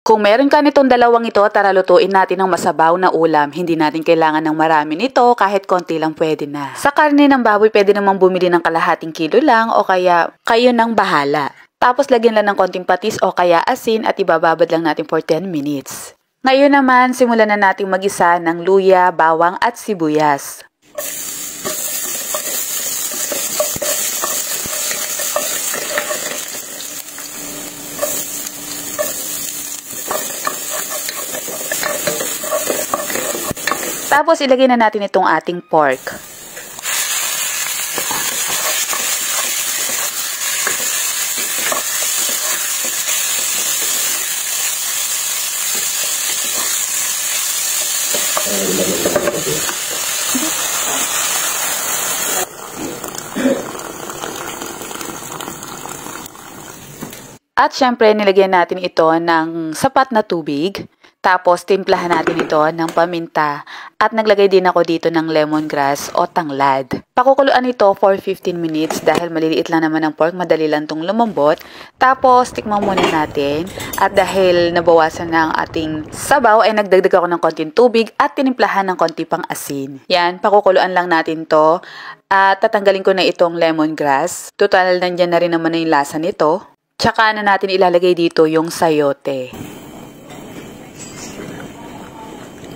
Kung meron ka nitong dalawang ito, tara lutuin natin ng masabaw na ulam. Hindi natin kailangan ng marami nito, kahit konti lang pwede na. Sa karne ng baboy, pwede namang bumili ng kalahating kilo lang o kaya kayo nang bahala. Tapos lagyan lang ng konting patis o kaya asin at ibababad lang natin for 10 minutes. Ngayon naman, simulan na natin magisa ng luya, bawang at sibuyas. Tapos ilagay na natin itong ating pork. At syempre, nilagyan natin ito ng sapat na tubig. Tapos, timplahan natin ito ng paminta. At naglagay din ako dito ng lemongrass o tanglad. Pakukuluan ito for 15 minutes dahil maliliit lang naman ang pork, madali lang itong lumambot. Tapos, tikman muna natin. At dahil nabawasan na ang ating sabaw, ay nagdagdag ako ng konting tubig at tinimplahan ng konti pang asin. Yan, pakukuluan lang natin to. At tatanggalin ko na itong lemongrass. Total, nandyan na rin naman na yung lasa nito. Tsaka na natin ilalagay dito yung sayote.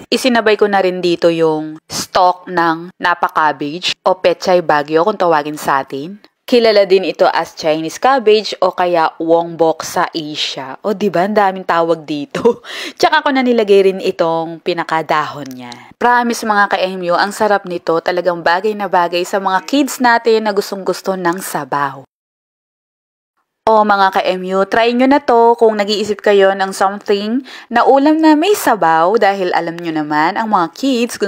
Isinabay ko na rin dito yung stalk ng napa cabbage o pechay bagyo kung tawagin sa atin. Kilala din ito as Chinese cabbage o kaya wongbok sa Asia. O diba, ang daming tawag dito. Tsaka ko na nilagay rin itong pinakadahon niya. Promise mga ka-MU, ang sarap nito. Talagang bagay na bagay sa mga kids natin na gustong-gusto ng sabaw. O mga ka-MU, try nyo na to kung nag-iisip kayo ng something na ulam na may sabaw dahil alam nyo naman, ang mga kids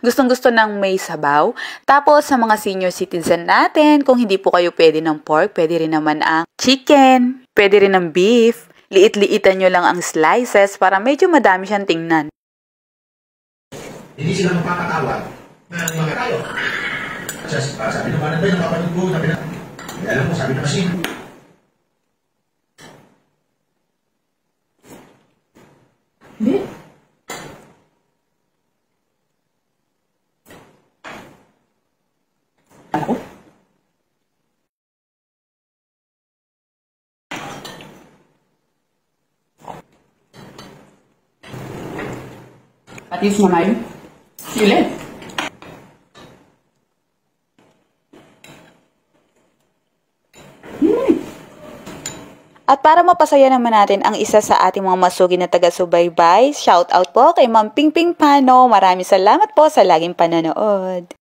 gustong-gusto ng may sabaw. Tapos sa mga senior citizen natin, kung hindi po kayo pwede ng pork, pwede rin naman ang chicken, pwede rin ng beef. Liit-liitan nyo lang ang slices para medyo madami siyang tingnan. Hindi sila magpapatawag na mga tayo. Sabi naman na yung kapatid ko, alam mo, sabi na kasi. Hindi. Ako? Patis naman. Sili. At para mapasaya naman natin ang isa sa ating mga masugi na taga-subaybay, shout out po kay Ma'am Pingping Pano. Maraming salamat po sa laging panonood.